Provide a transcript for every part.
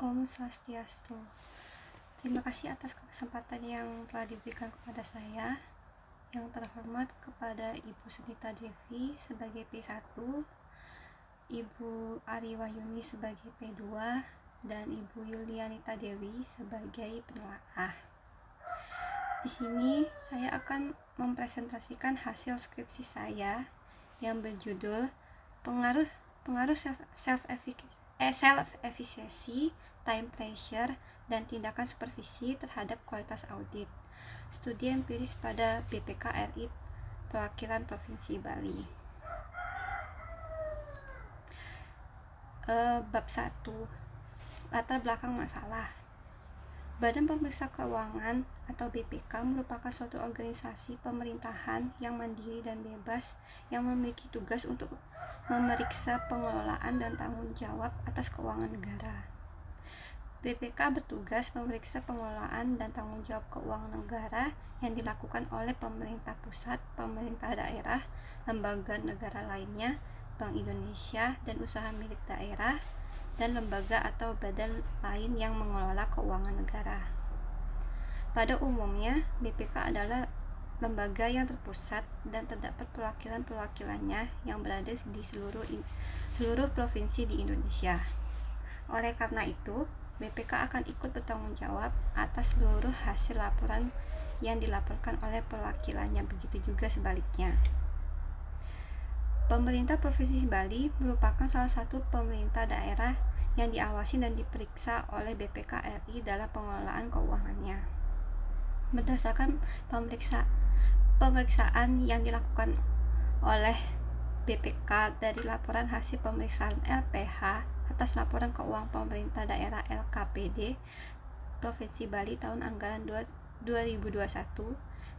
Om Swastiastu. Terima kasih atas kesempatan yang telah diberikan kepada saya. Yang terhormat kepada Ibu Sunita Devi sebagai P1, Ibu Ari Wahyuni sebagai P2, dan Ibu Yulianita Dewi sebagai penelaah. Di sini saya akan mempresentasikan hasil skripsi saya yang berjudul pengaruh self-efficacy, time pressure, dan tindakan supervisi terhadap kualitas audit. Studi empiris pada BPK RI Perwakilan Provinsi Bali. Bab 1. Latar belakang masalah. Badan Pemeriksa Keuangan atau BPK merupakan suatu organisasi pemerintahan yang mandiri dan bebas yang memiliki tugas untuk memeriksa pengelolaan dan tanggung jawab atas keuangan negara. BPK bertugas memeriksa pengelolaan dan tanggung jawab keuangan negara yang dilakukan oleh pemerintah pusat, pemerintah daerah, lembaga negara lainnya, Bank Indonesia, dan usaha milik daerah, dan lembaga atau badan lain yang mengelola keuangan negara. Pada umumnya, BPK adalah lembaga yang terpusat dan terdapat perwakilan-perwakilannya yang berada di seluruh provinsi di Indonesia. Oleh karena itu, BPK akan ikut bertanggung jawab atas seluruh hasil laporan yang dilaporkan oleh perwakilannya, begitu juga sebaliknya. Pemerintah Provinsi Bali merupakan salah satu pemerintah daerah yang diawasi dan diperiksa oleh BPK RI dalam pengelolaan keuangannya. Berdasarkan pemeriksaan yang dilakukan oleh BPK dari laporan hasil pemeriksaan LPH atas laporan keuangan pemerintah daerah LKPD Provinsi Bali tahun anggaran 2021,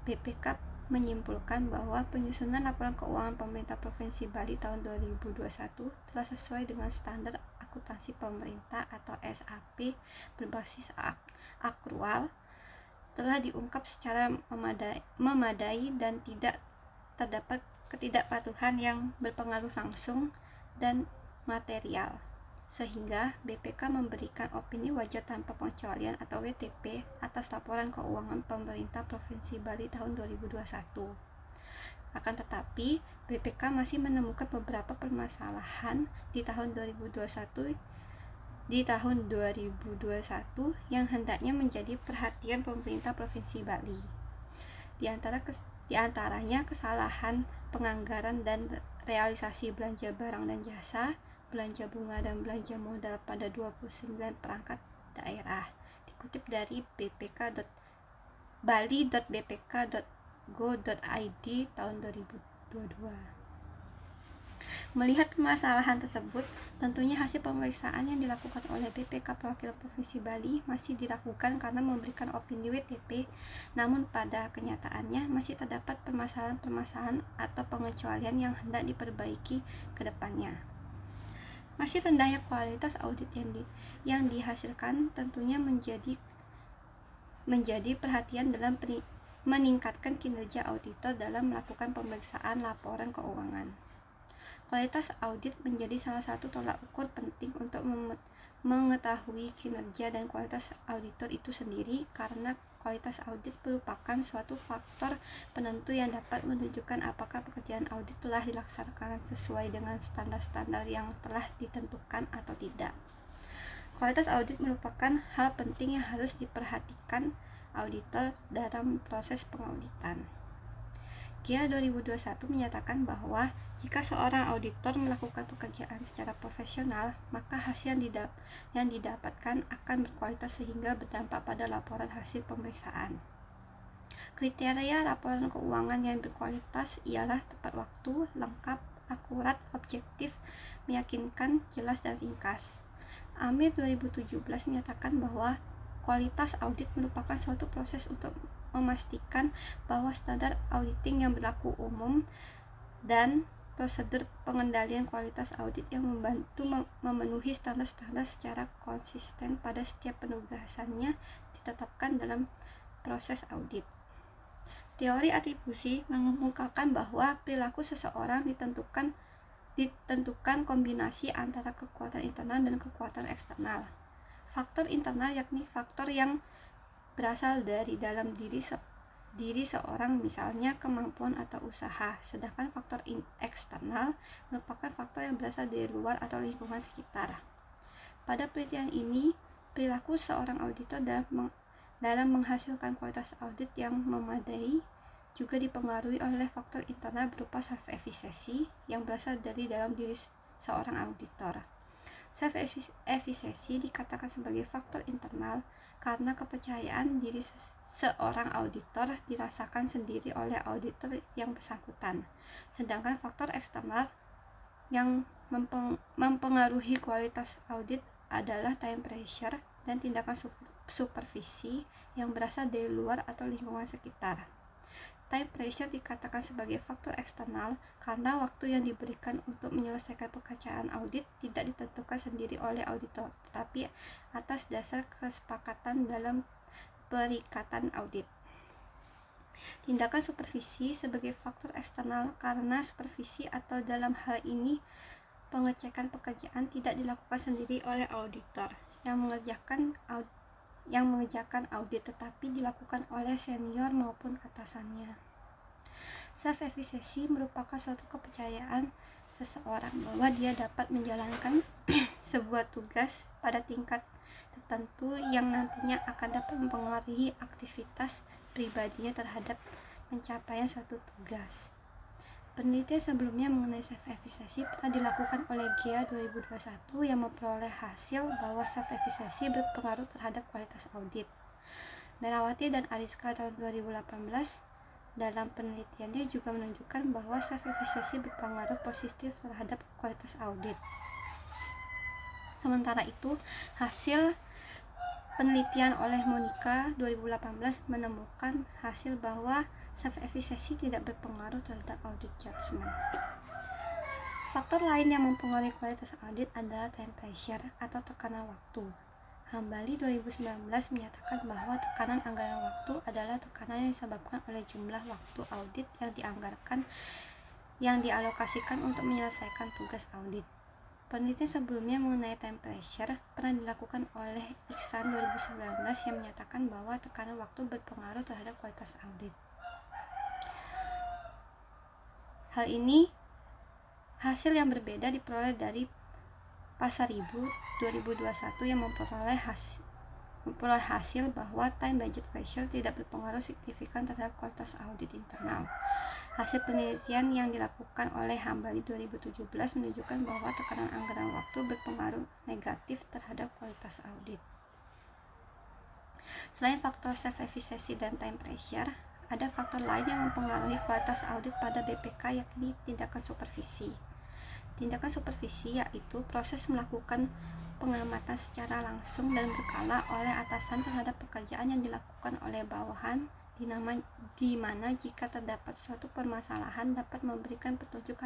BPK menyimpulkan bahwa penyusunan laporan keuangan pemerintah Provinsi Bali tahun 2021 telah sesuai dengan standar akuntansi pemerintah atau SAP berbasis akrual, telah diungkap secara memadai dan tidak terdapat ketidakpatuhan yang berpengaruh langsung dan material, sehingga BPK memberikan opini wajar tanpa pengecualian atau WTP atas laporan keuangan pemerintah Provinsi Bali tahun 2021. Akan tetapi, BPK masih menemukan beberapa permasalahan di tahun 2021 yang hendaknya menjadi perhatian pemerintah Provinsi Bali. Di antaranya kesalahan penganggaran dan realisasi belanja barang dan jasa, belanja bunga dan belanja modal pada 29 perangkat daerah. Dikutip dari bali.bpk.go.id tahun 2022. Melihat permasalahan tersebut, tentunya hasil pemeriksaan yang dilakukan oleh BPK Perwakilan Provinsi Bali masih dilakukan karena memberikan opini WTP, namun pada kenyataannya masih terdapat permasalahan-permasalahan atau pengecualian yang hendak diperbaiki ke depannya. Masih rendahnya kualitas audit yang dihasilkan tentunya menjadi perhatian dalam meningkatkan kinerja auditor dalam melakukan pemeriksaan laporan keuangan. Kualitas audit menjadi salah satu tolak ukur penting untuk mengetahui kinerja dan kualitas auditor itu sendiri, karena kualitas audit merupakan suatu faktor penentu yang dapat menunjukkan apakah pekerjaan audit telah dilaksanakan sesuai dengan standar-standar yang telah ditentukan atau tidak. Kualitas audit merupakan hal penting yang harus diperhatikan auditor dalam proses pengauditan. GIA 2021 menyatakan bahwa jika seorang auditor melakukan pekerjaan secara profesional, maka hasil yang didapatkan akan berkualitas sehingga berdampak pada laporan hasil pemeriksaan. Kriteria laporan keuangan yang berkualitas ialah tepat waktu, lengkap, akurat, objektif, meyakinkan, jelas, dan ringkas. Amir 2017 menyatakan bahwa kualitas audit merupakan suatu proses untuk memastikan bahwa standar auditing yang berlaku umum dan prosedur pengendalian kualitas audit yang membantu memenuhi standar-standar secara konsisten pada setiap penugasannya ditetapkan dalam proses audit. Teori atribusi mengemukakan bahwa perilaku seseorang ditentukan kombinasi antara kekuatan internal dan kekuatan eksternal. Faktor internal yakni faktor yang berasal dari dalam diri seorang, misalnya kemampuan atau usaha, sedangkan faktor eksternal merupakan faktor yang berasal dari luar atau lingkungan sekitar. Pada penelitian ini, perilaku seorang auditor dalam menghasilkan kualitas audit yang memadai juga dipengaruhi oleh faktor internal berupa self-efficacy yang berasal dari dalam diri seorang auditor. Self-efficacy dikatakan sebagai faktor internal karena kepercayaan diri seorang auditor dirasakan sendiri oleh auditor yang bersangkutan. Sedangkan faktor eksternal yang mempengaruhi kualitas audit adalah time pressure dan tindakan supervisi yang berasal dari luar atau lingkungan sekitar. Time pressure dikatakan sebagai faktor eksternal karena waktu yang diberikan untuk menyelesaikan pekerjaan audit tidak ditentukan sendiri oleh auditor, tetapi atas dasar kesepakatan dalam perikatan audit. Tindakan supervisi sebagai faktor eksternal karena supervisi atau dalam hal ini pengecekan pekerjaan tidak dilakukan sendiri oleh auditor yang mengerjakan audit, tetapi dilakukan oleh senior maupun atasannya. Self-efficacy merupakan suatu kepercayaan seseorang bahwa dia dapat menjalankan sebuah tugas pada tingkat tertentu yang nantinya akan dapat mempengaruhi aktivitas pribadinya terhadap pencapaian suatu tugas. Penelitian sebelumnya mengenai self-efficacy pernah dilakukan oleh GEA 2021 yang memperoleh hasil bahwa self-efficacy berpengaruh terhadap kualitas audit. Merawati dan Ariska tahun 2018 dalam penelitiannya juga menunjukkan bahwa self-efficacy berpengaruh positif terhadap kualitas audit. Sementara itu, hasil penelitian oleh Monica 2018 menemukan hasil bahwa self-efficacy tidak berpengaruh terhadap audit judgment. Faktor lain yang mempengaruhi kualitas audit adalah time pressure atau tekanan waktu. Hambali 2019 menyatakan bahwa tekanan anggaran waktu adalah tekanan yang disebabkan oleh jumlah waktu audit yang dialokasikan untuk menyelesaikan tugas audit. Penelitian sebelumnya mengenai time pressure pernah dilakukan oleh Iksan 2019 yang menyatakan bahwa tekanan waktu berpengaruh terhadap kualitas audit. Hal ini hasil yang berbeda diperoleh dari Pasaribu 2021 yang memperoleh hasil bahwa time budget pressure tidak berpengaruh signifikan terhadap kualitas audit internal. Hasil penelitian yang dilakukan oleh Hambali 2017 menunjukkan bahwa tekanan anggaran waktu berpengaruh negatif terhadap kualitas audit. Selain faktor self-efficacy dan time pressure, ada faktor lain yang mempengaruhi kualitas audit pada BPK, yakni tindakan supervisi. Tindakan supervisi yaitu proses melakukan pengamatan secara langsung dan berkala oleh atasan terhadap pekerjaan yang dilakukan oleh bawahan, di mana jika terdapat suatu permasalahan dapat memberikan petunjuk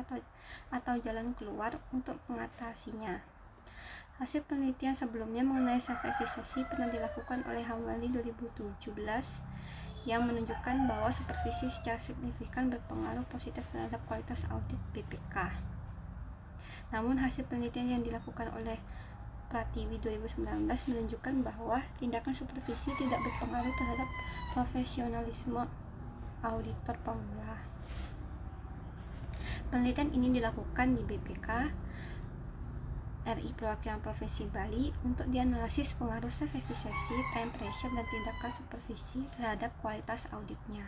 atau jalan keluar untuk mengatasinya. Hasil penelitian sebelumnya mengenai self-efficacy pernah dilakukan oleh Hambali 2017 yang menunjukkan bahwa supervisi secara signifikan berpengaruh positif terhadap kualitas audit BPK. Namun hasil penelitian yang dilakukan oleh Pratiwi 2019 menunjukkan bahwa tindakan supervisi tidak berpengaruh terhadap profesionalisme auditor pemula. Penelitian ini dilakukan di BPK RI Perwakilan Provinsi Bali untuk dianalisis pengaruh self-efficacy, time pressure, dan tindakan supervisi terhadap kualitas auditnya.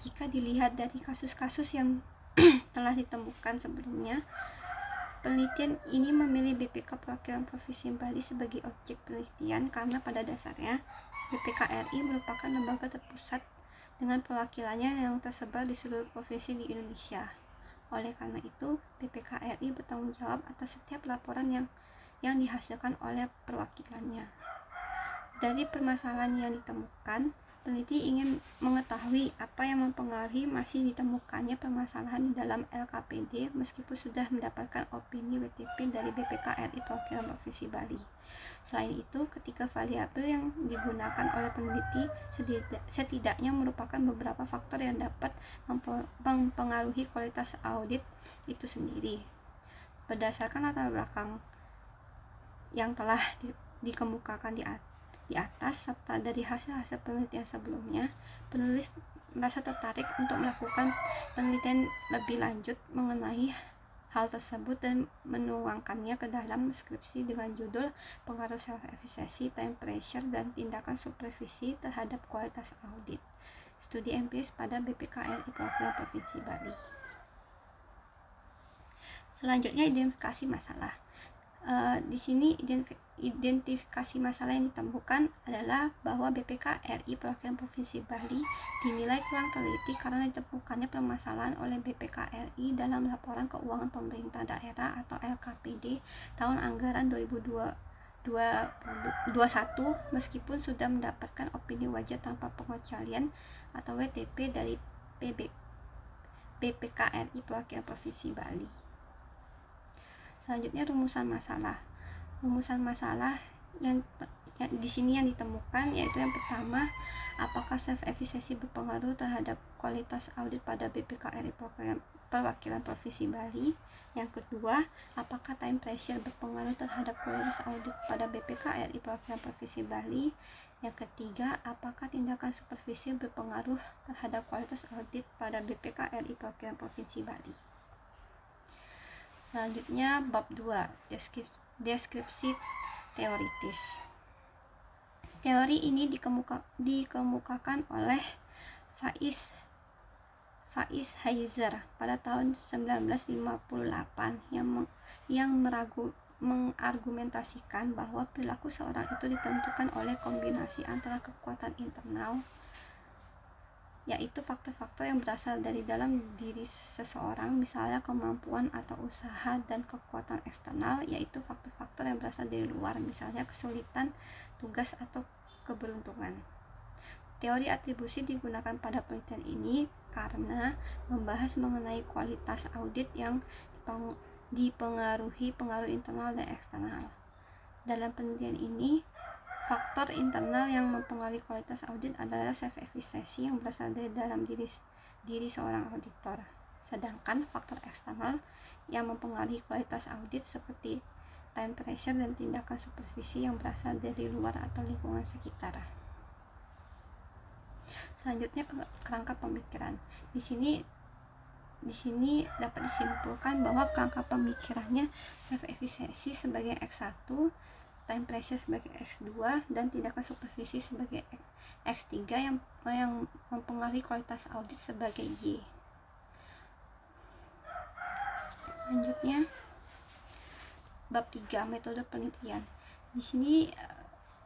Jika dilihat dari kasus-kasus yang telah ditemukan sebelumnya, penelitian ini memilih BPK Perwakilan Provinsi Bali sebagai objek penelitian karena pada dasarnya BPK RI merupakan lembaga terpusat dengan perwakilannya yang tersebar di seluruh provinsi di Indonesia. Oleh karena itu, BPK RI bertanggung jawab atas setiap laporan yang dihasilkan oleh perwakilannya. Dari permasalahan yang ditemukan, peneliti ingin mengetahui apa yang mempengaruhi masih ditemukannya permasalahan di dalam LKPD meskipun sudah mendapatkan opini WTP dari BPK RI Perwakilan Provinsi Bali. Selain itu, ketiga variabel yang digunakan oleh peneliti setidaknya merupakan beberapa faktor yang dapat mempengaruhi kualitas audit itu sendiri. Berdasarkan latar belakang yang telah dikemukakan di atas serta dari hasil-hasil penelitian sebelumnya, penulis merasa tertarik untuk melakukan penelitian lebih lanjut mengenai hal tersebut dan menuangkannya ke dalam skripsi dengan judul Pengaruh Self-Efficacy, Time Pressure, dan Tindakan Supervisi Terhadap Kualitas Audit, Studi Empiris pada BPKRI Perwakilan Provinsi Bali. Selanjutnya, identifikasi masalah. Di sini identifikasi masalah yang ditemukan adalah bahwa BPKRI Perwakilan Provinsi Bali dinilai kurang teliti karena ditemukannya permasalahan oleh BPKRI dalam laporan keuangan pemerintah daerah atau LKPD tahun anggaran 2021 meskipun sudah mendapatkan opini wajar tanpa pengecualian atau WTP dari BPKRI Perwakilan Provinsi Bali. Selanjutnya, rumusan masalah. Rumusan masalah yang di sini yang ditemukan yaitu yang pertama, apakah self-efficacy berpengaruh terhadap kualitas audit pada BPKRI Perwakilan Provinsi Bali? Yang kedua, apakah time pressure berpengaruh terhadap kualitas audit pada BPKRI Perwakilan Provinsi Bali? Yang ketiga, apakah tindakan supervisi berpengaruh terhadap kualitas audit pada BPKRI Perwakilan Provinsi Bali? Selanjutnya, bab 2, deskripsi teoritis. Teori ini dikemukakan oleh Faiz Heiser pada tahun 1958 yang mengargumentasikan bahwa perilaku seorang itu ditentukan oleh kombinasi antara kekuatan internal, yaitu faktor-faktor yang berasal dari dalam diri seseorang, misalnya kemampuan atau usaha, dan kekuatan eksternal, yaitu faktor-faktor yang berasal dari luar, misalnya kesulitan, tugas, atau keberuntungan. Teori atribusi digunakan pada penelitian ini karena membahas mengenai kualitas audit yang dipengaruhi pengaruh internal dan eksternal. Dalam penelitian ini, faktor internal yang mempengaruhi kualitas audit adalah self-efficacy yang berasal dari dalam diri seorang auditor. Sedangkan faktor eksternal yang mempengaruhi kualitas audit seperti time pressure dan tindakan supervisi yang berasal dari luar atau lingkungan sekitar. Selanjutnya, kerangka pemikiran. Di sini dapat disimpulkan bahwa kerangka pemikirannya self-efficacy sebagai X1, time pressure sebagai X2, dan tindakan supervisi sebagai X3 yang mempengaruhi kualitas audit sebagai Y. Selanjutnya, bab 3, metode penelitian. Di sini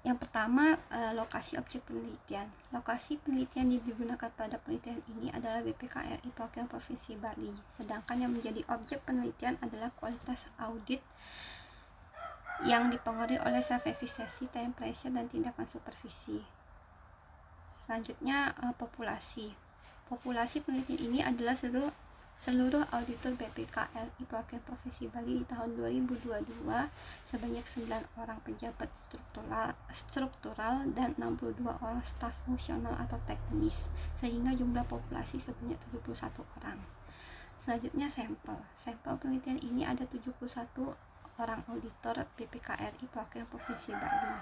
yang pertama, lokasi objek penelitian. Lokasi penelitian yang digunakan pada penelitian ini adalah BPKRI Perwakilan Provinsi Bali, sedangkan yang menjadi objek penelitian adalah kualitas audit yang dipengaruhi oleh self-efficacy, time pressure, dan tindakan supervisi. Selanjutnya, populasi. Populasi penelitian ini adalah seluruh auditor BPKRI Perwakilan Provinsi Bali di tahun 2022 sebanyak 9 orang pejabat struktural dan 62 orang staf fungsional atau teknis, sehingga jumlah populasi sebanyak 71 orang. Selanjutnya, sampel. Sampel penelitian ini ada 71 orang auditor BPKRI Perwakilan Provinsi Bali.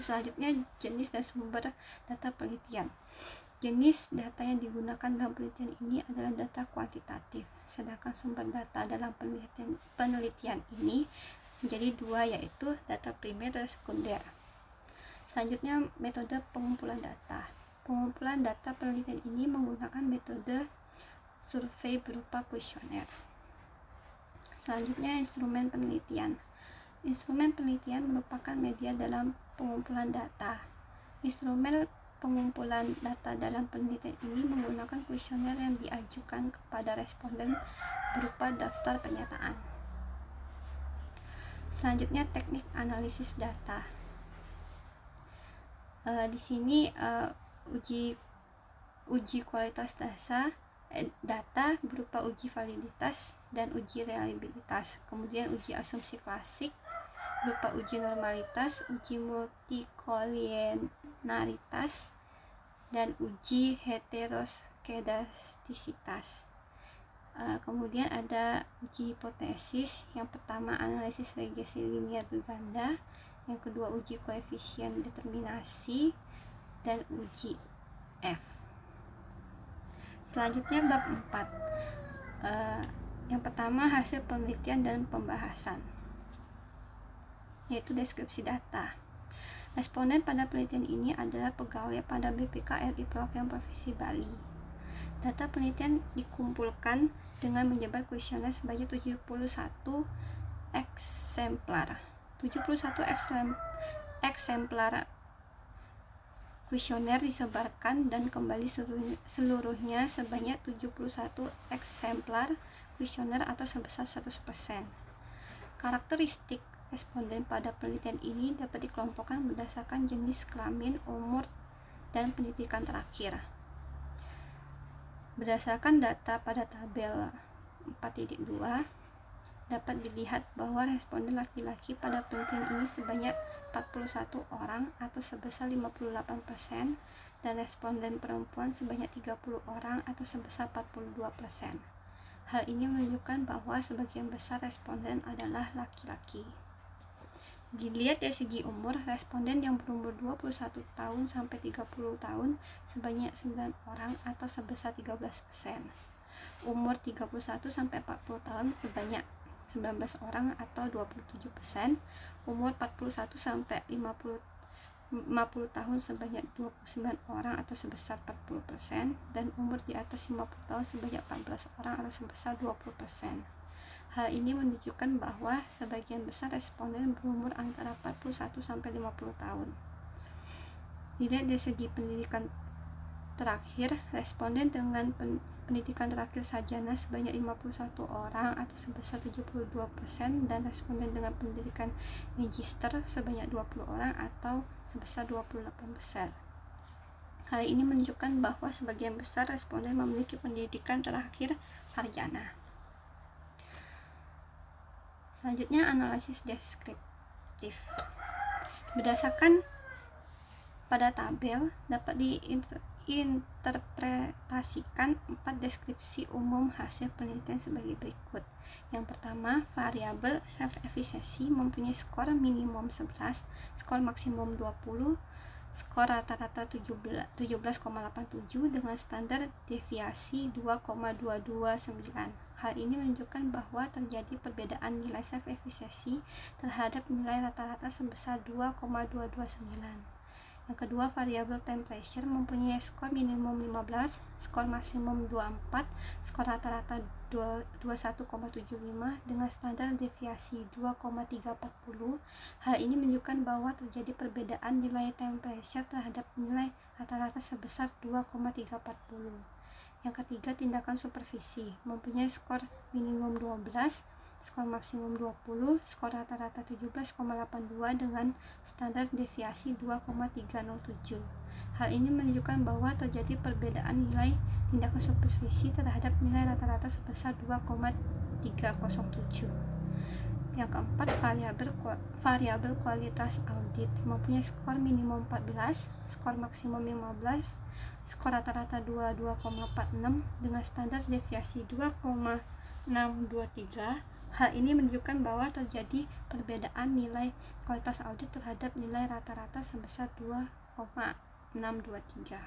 Selanjutnya, jenis dan sumber data penelitian. Jenis data yang digunakan dalam penelitian ini adalah data kuantitatif, sedangkan sumber data dalam penelitian ini menjadi dua, yaitu data primer dan sekunder. Selanjutnya, metode pengumpulan data. Pengumpulan data penelitian ini menggunakan metode survei berupa kuesioner. Selanjutnya, instrumen penelitian. Instrumen penelitian merupakan media dalam pengumpulan data. Instrumen pengumpulan data dalam penelitian ini menggunakan kuesioner yang diajukan kepada responden berupa daftar pernyataan. Selanjutnya, teknik analisis data. Di sini uji kualitas data berupa uji validitas dan uji reliabilitas. Kemudian uji asumsi klasik berupa uji normalitas, uji multikolinearitas, dan uji heteroskedastisitas. Kemudian ada uji hipotesis. Yang pertama, analisis regresi linear berganda. yang kedua uji koefisien determinasi, dan uji F. Selanjutnya bab 4. Yang pertama hasil penelitian dan pembahasan, yaitu deskripsi data. Responden pada penelitian ini adalah pegawai pada BPKRI Program Provinsi Bali. Data penelitian dikumpulkan dengan menyebar kuesioner sebanyak 71 eksemplar. 71 eksemplar kuesioner disebarkan dan kembali seluruhnya sebanyak 71 eksemplar kuesioner atau sebesar 100%. Karakteristik responden pada penelitian ini dapat dikelompokkan berdasarkan jenis kelamin, umur, dan pendidikan terakhir. Berdasarkan data pada tabel 4.2, dapat dilihat bahwa responden laki-laki pada penelitian ini sebanyak 41 orang atau sebesar 58%, dan responden perempuan sebanyak 30 orang atau sebesar 42%. Hal ini menunjukkan bahwa sebagian besar responden adalah laki-laki. Dilihat dari segi umur, responden yang berumur 21 tahun sampai 30 tahun sebanyak 9 orang atau sebesar 13%. Umur 31 sampai 40 tahun sebanyak 19 orang atau 27%. Umur 41 sampai 50 tahun sebanyak 29 orang atau sebesar 40%, dan umur di atas 50 tahun sebanyak 14 orang atau sebesar 20%. Hal ini menunjukkan bahwa sebagian besar responden berumur antara 41 sampai 50 tahun. Dilihat dari segi pendidikan terakhir, responden dengan pendidikan terakhir sarjana sebanyak 51 orang atau sebesar 72%, dan responden dengan pendidikan magister sebanyak 20 orang atau sebesar 28%. Hal ini menunjukkan bahwa sebagian besar responden memiliki pendidikan terakhir sarjana. Selanjutnya analisis deskriptif. Berdasarkan pada tabel dapat diinterpretasikan 4 deskripsi umum hasil penelitian sebagai berikut. Yang pertama, variabel self-efficacy mempunyai skor minimum 11, skor maksimum 20, skor rata-rata 17,87 dengan standar deviasi 2,229. Hal ini menunjukkan bahwa terjadi perbedaan nilai self-efficacy terhadap nilai rata-rata sebesar 2,229. Yang kedua, variabel temperature mempunyai skor minimum 15, skor maksimum 24, skor rata-rata 21,75 dengan standar deviasi 2,340. Hal ini menunjukkan bahwa terjadi perbedaan nilai temperature terhadap nilai rata-rata sebesar 2,340. Yang ketiga, tindakan supervisi mempunyai skor minimum 12, skor maksimum 20, skor rata-rata 17,82 dengan standar deviasi 2,307. Hal ini menunjukkan bahwa terjadi perbedaan nilai tindakan supervisi terhadap nilai rata-rata sebesar 2,307. Yang keempat, variabel kualitas audit mempunyai skor minimum 14, skor maksimum 15, skor rata-rata 22,46 dengan standar deviasi 2,623. Hal ini menunjukkan bahwa terjadi perbedaan nilai kualitas audit terhadap nilai rata-rata sebesar 2,623.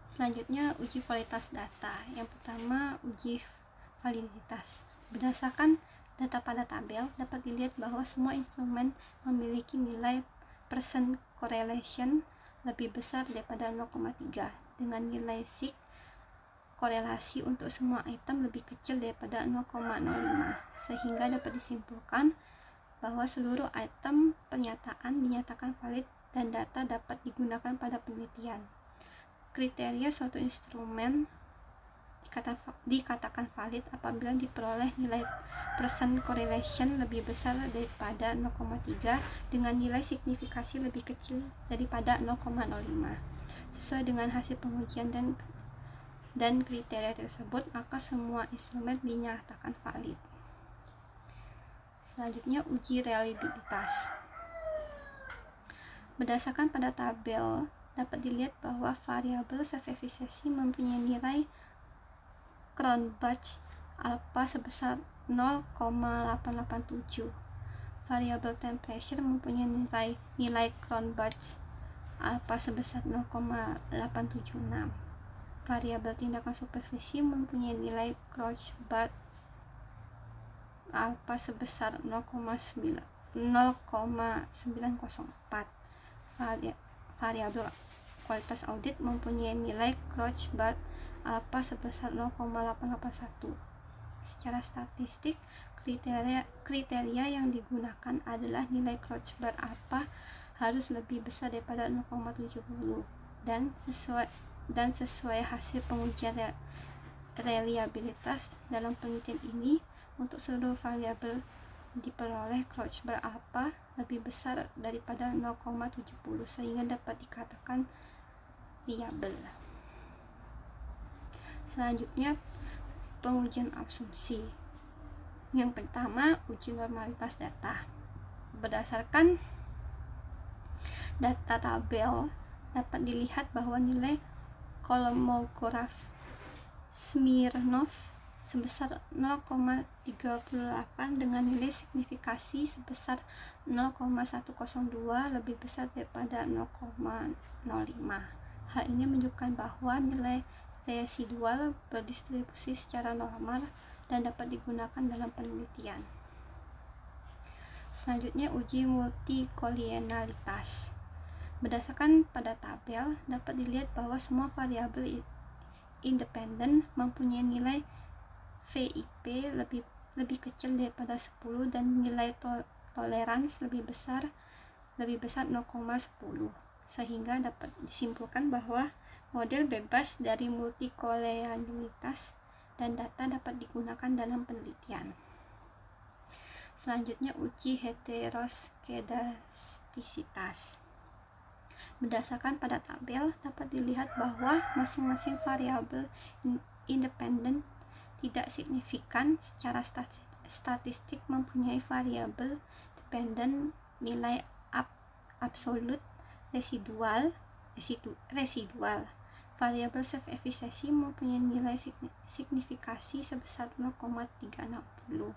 Selanjutnya, uji kualitas data. Yang pertama, uji validitas. Berdasarkan data pada tabel, dapat dilihat bahwa semua instrumen memiliki nilai percent correlation lebih besar daripada 0,3, dengan nilai sigma korelasi untuk semua item lebih kecil daripada 0,05, sehingga dapat disimpulkan bahwa seluruh item pernyataan dinyatakan valid dan data dapat digunakan pada penelitian. Kriteria suatu instrumen dikatakan valid apabila diperoleh nilai percent correlation lebih besar daripada 0,3 dengan nilai signifikasi lebih kecil daripada 0,05. Sesuai dengan hasil pengujian dan kriteria tersebut, maka semua instrumen dinyatakan valid. Selanjutnya, uji reliabilitas. Berdasarkan pada tabel, dapat dilihat bahwa variabel self-efficacy mempunyai nilai Cronbach alpha sebesar 0,887. variabel temperature mempunyai nilai Cronbach alpha sebesar 0,876. Variabel tindakan supervisi mempunyai nilai Cronbach alpha sebesar 0,904. Variabel kualitas audit mempunyai nilai Cronbach alpha sebesar 0,881. Secara statistik, kriteria yang digunakan adalah nilai Cronbach alpha harus lebih besar daripada 0,70 dan sesuai hasil pengujian reliabilitas dalam penelitian ini, untuk seluruh variabel diperoleh Cronbach alpha lebih besar daripada 0,70 sehingga dapat dikatakan reliable. Selanjutnya, pengujian asumsi. Yang pertama, uji normalitas data. Berdasarkan data tabel, dapat dilihat bahwa nilai Kolmogorov-Smirnov sebesar 0,38 dengan nilai signifikasi sebesar 0,102 lebih besar daripada 0,05. Hal ini menunjukkan bahwa nilai residual berdistribusi secara normal dan dapat digunakan dalam penelitian. Selanjutnya, uji multikolinealitas. Berdasarkan pada tabel, dapat dilihat bahwa semua variabel independen mempunyai nilai VIP lebih kecil daripada 10 dan nilai tolerans lebih besar 0,10, sehingga dapat disimpulkan bahwa model bebas dari multikolinealitas dan data dapat digunakan dalam penelitian. Selanjutnya, uji heteroskedastisitas. Berdasarkan pada tabel, dapat dilihat bahwa masing-masing variabel independen tidak signifikan secara statistik mempunyai variabel dependen nilai absolut residual. Variabel self-efficacy mempunyai nilai signifikasi sebesar 0,360.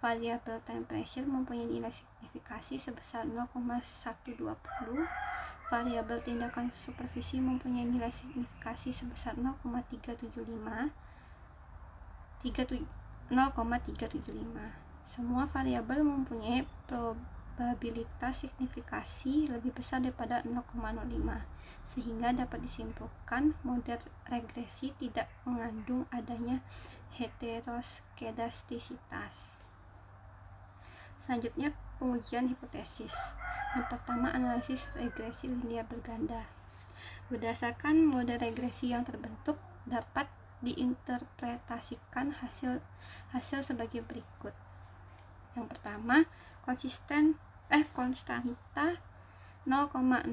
Variabel temperature mempunyai nilai signifikasi sebesar 0,120. Variabel tindakan supervisi mempunyai nilai signifikasi sebesar 0,375. Semua variabel mempunyai probabilitas signifikasi lebih besar daripada 0,05, sehingga dapat disimpulkan model regresi tidak mengandung adanya heteroskedastisitas. Selanjutnya, pengujian hipotesis. Yang pertama, analisis regresi linear berganda. Berdasarkan model regresi yang terbentuk, dapat diinterpretasikan hasil sebagai berikut. Yang pertama, konstanta 0,059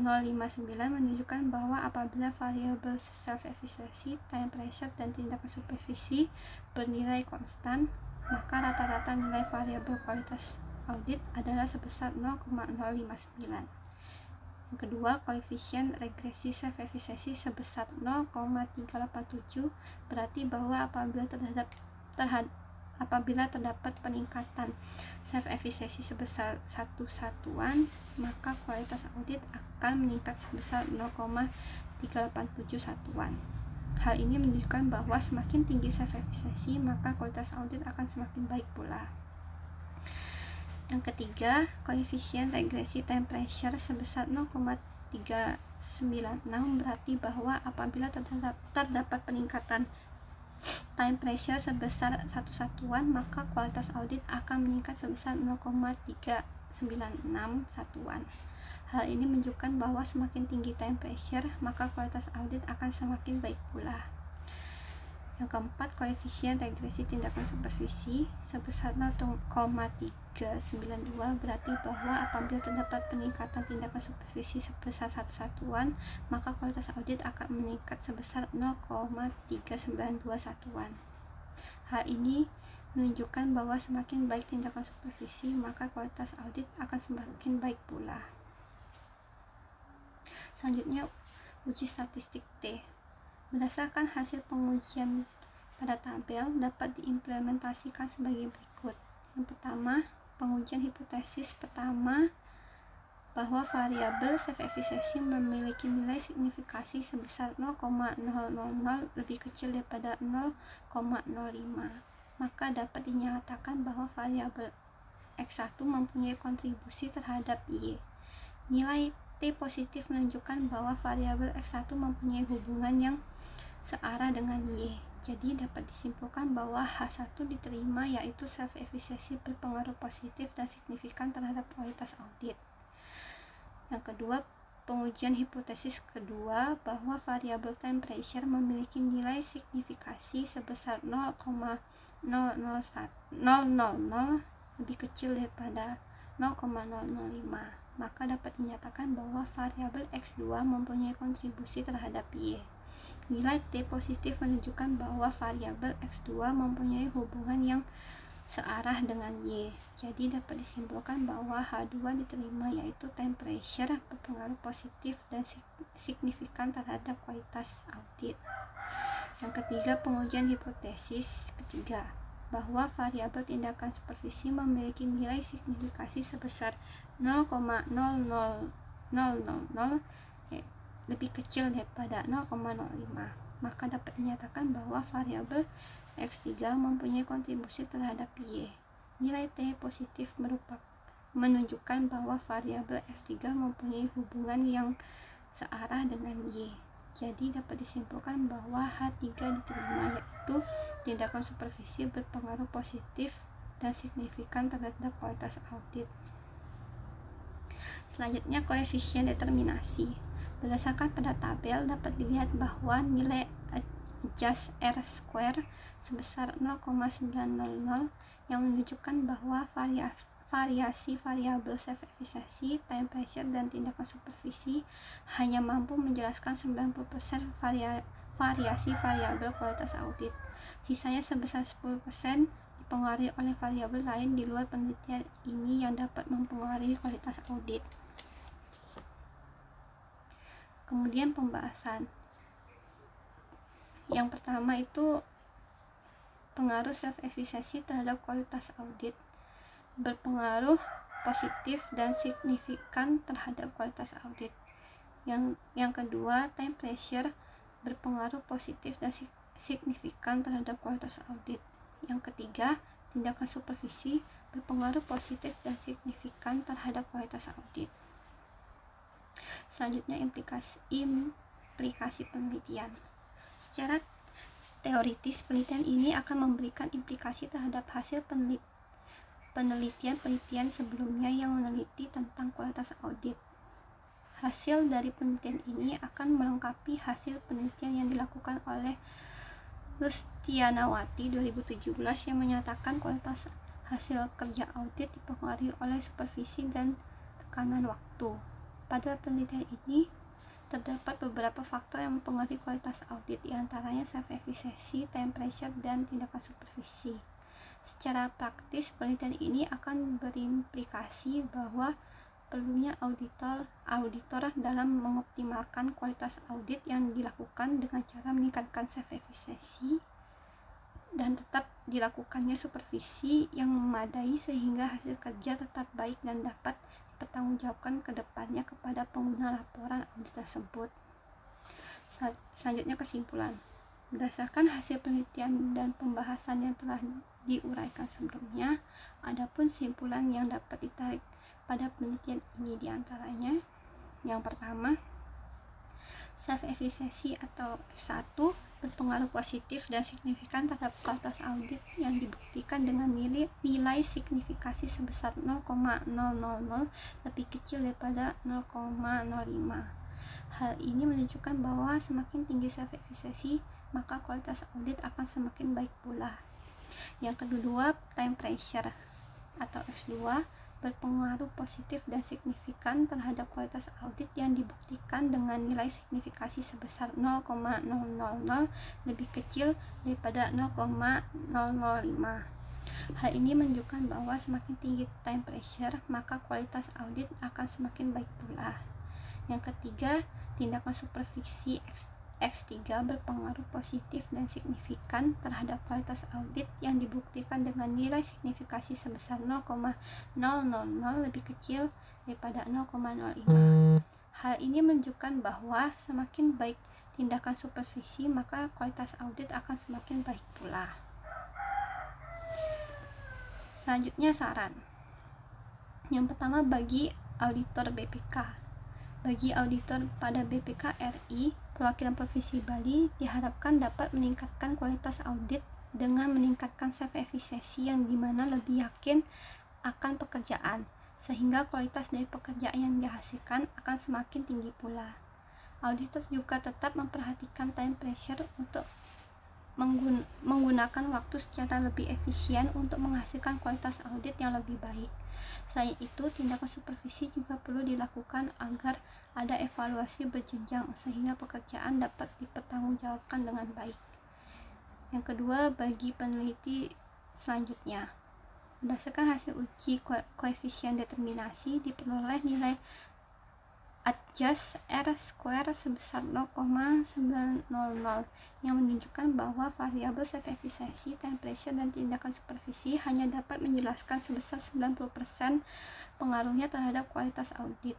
menunjukkan bahwa apabila variabel self-efficacy, time pressure, dan tindakan supervisi bernilai konstan, maka rata-rata nilai variabel kualitas audit adalah sebesar 0,059. Yang kedua, koefisien regresi self-efficacy sebesar 0,387 berarti bahwa apabila terdapat peningkatan self-efficacy sebesar 1 satuan, maka kualitas audit akan meningkat sebesar 0,387 satuan. Hal ini menunjukkan bahwa semakin tinggi self-efficacy, maka kualitas audit akan semakin baik pula. Yang ketiga, koefisien regresi time pressure sebesar 0,396 berarti bahwa apabila terdapat peningkatan time pressure sebesar 1 satuan, maka kualitas audit akan meningkat sebesar 0,396 satuan. Hal ini menunjukkan bahwa semakin tinggi time pressure, maka kualitas audit akan semakin baik pula. Yang keempat, koefisien regresi tindakan supervisi sebesar 0,392 berarti bahwa apabila terdapat peningkatan tindakan supervisi sebesar 1 satuan, maka kualitas audit akan meningkat sebesar 0,392 satuan. Hal ini menunjukkan bahwa semakin baik tindakan supervisi, maka kualitas audit akan semakin baik pula. Selanjutnya, uji statistik T. Berdasarkan hasil pengujian pada tabel, dapat diimplementasikan sebagai berikut. Yang pertama, pengujian hipotesis pertama bahwa variabel self-efficacy memiliki nilai signifikasi sebesar 0,000 lebih kecil daripada 0,05, maka dapat dinyatakan bahwa variabel X1 mempunyai kontribusi terhadap Y. Nilai T positif menunjukkan bahwa variabel X1 mempunyai hubungan yang searah dengan Y. Jadi dapat disimpulkan bahwa H1 diterima, yaitu self-efficacy berpengaruh positif dan signifikan terhadap kualitas audit. Yang kedua, pengujian hipotesis kedua bahwa variabel temperature memiliki nilai signifikasi sebesar 0,000 lebih kecil daripada 0,005, maka dapat dinyatakan bahwa variabel X2 mempunyai kontribusi terhadap Y. Nilai T positif menunjukkan bahwa variabel X2 mempunyai hubungan yang searah dengan Y. Jadi dapat disimpulkan bahwa H2 diterima, yaitu temperature berpengaruh positif dan signifikan terhadap kualitas audit. Yang ketiga, pengujian hipotesis ketiga bahwa variabel tindakan supervisi memiliki nilai signifikasi sebesar 0,000 lebih kecil daripada 0,05, maka dapat dinyatakan bahwa variabel X3 mempunyai kontribusi terhadap Y. Nilai T positif menunjukkan bahwa variabel X3 mempunyai hubungan yang searah dengan Y. Jadi dapat disimpulkan bahwa H3 diterima, yaitu tindakan supervisi berpengaruh positif dan signifikan terhadap kualitas audit. Selanjutnya, koefisien determinasi. Berdasarkan pada tabel dapat dilihat bahwa nilai adjust R² sebesar 0,900 yang menunjukkan bahwa variasi variabel self-efficacy, temperature, dan tindakan supervisi hanya mampu menjelaskan 90% variasi variabel kualitas audit. Sisanya sebesar 10% dipengaruhi oleh variabel lain di luar penelitian ini yang dapat mempengaruhi kualitas audit. Kemudian pembahasan. Yang pertama itu pengaruh self-efficacy terhadap kualitas audit. Berpengaruh positif dan signifikan terhadap kualitas audit. Yang kedua, temperature berpengaruh positif dan signifikan terhadap kualitas audit. Yang ketiga, tindakan supervisi berpengaruh positif dan signifikan terhadap kualitas audit. Selanjutnya, implikasi penelitian. Secara teoritis, penelitian ini akan memberikan implikasi terhadap hasil penelitian sebelumnya yang meneliti tentang kualitas audit. Hasil dari penelitian ini akan melengkapi hasil penelitian yang dilakukan oleh Rustianawati 2017 yang menyatakan kualitas hasil kerja audit dipengaruhi oleh supervisi dan tekanan waktu. Pada penelitian ini terdapat beberapa faktor yang mempengaruhi kualitas audit, diantaranya self-efficacy, temperature, dan tindakan supervisi. Secara praktis, penelitian ini akan berimplikasi bahwa perlunya auditor dalam mengoptimalkan kualitas audit yang dilakukan dengan cara meningkatkan self-efficacy dan tetap dilakukannya supervisi yang memadai sehingga hasil kerja tetap baik dan dapat dipertanggungjawabkan ke depannya kepada pengguna laporan audit tersebut. Selanjutnya, kesimpulan. Berdasarkan hasil penelitian dan pembahasan yang telah diuraikan sebelumnya, adapun simpulan yang dapat ditarik pada penelitian ini diantaranya: yang pertama, self-efficacy atau X1 berpengaruh positif dan signifikan terhadap kualitas audit yang dibuktikan dengan nilai signifikasi sebesar 0,000 lebih kecil daripada 0,05. Hal ini menunjukkan bahwa semakin tinggi self-efficacy, maka kualitas audit akan semakin baik pula. Yang kedua, temperature atau X2 berpengaruh positif dan signifikan terhadap kualitas audit yang dibuktikan dengan nilai signifikasi sebesar 0,000 lebih kecil daripada 0,005. Hal ini menunjukkan bahwa semakin tinggi temperature, maka kualitas audit akan semakin baik pula. Yang ketiga, tindakan supervisi X3 berpengaruh positif dan signifikan terhadap kualitas audit yang dibuktikan dengan nilai signifikasi sebesar 0,000 lebih kecil daripada 0,05. Hal ini menunjukkan bahwa semakin baik tindakan supervisi, maka kualitas audit akan semakin baik pula. Selanjutnya saran. Yang pertama, bagi auditor BPK. Bagi auditor pada BPK RI, perwakilan Provinsi Bali diharapkan dapat meningkatkan kualitas audit dengan meningkatkan self efficacy yang dimana lebih yakin akan pekerjaan, sehingga kualitas dari pekerjaan yang dihasilkan akan semakin tinggi pula. Auditor juga tetap memperhatikan time pressure untuk menggunakan waktu secara lebih efisien untuk menghasilkan kualitas audit yang lebih baik. Selain itu, tindakan supervisi juga perlu dilakukan agar ada evaluasi berjenjang sehingga pekerjaan dapat dipertanggungjawabkan dengan baik. Yang kedua, bagi peneliti selanjutnya, berdasarkan hasil uji koefisien determinasi diperoleh nilai adjust R² sebesar 0,900 yang menunjukkan bahwa variabel self efficacy, time pressure, dan tindakan supervisi hanya dapat menjelaskan sebesar 90% pengaruhnya terhadap kualitas audit.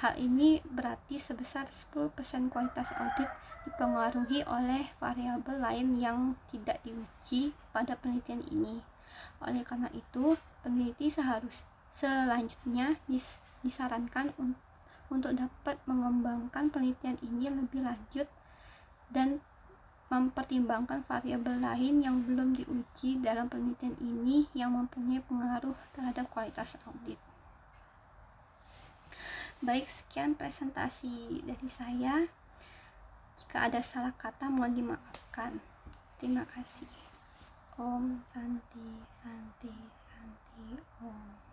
Hal ini berarti sebesar 10% kualitas audit dipengaruhi oleh variabel lain yang tidak diuji pada penelitian ini. Oleh karena itu, peneliti selanjutnya disarankan untuk dapat mengembangkan penelitian ini lebih lanjut dan mempertimbangkan variabel lain yang belum diuji dalam penelitian ini yang mempunyai pengaruh terhadap kualitas audit. Baik, sekian presentasi dari saya. Jika ada salah kata mohon dimaafkan. Terima kasih. Om Santi Santi Santi Om.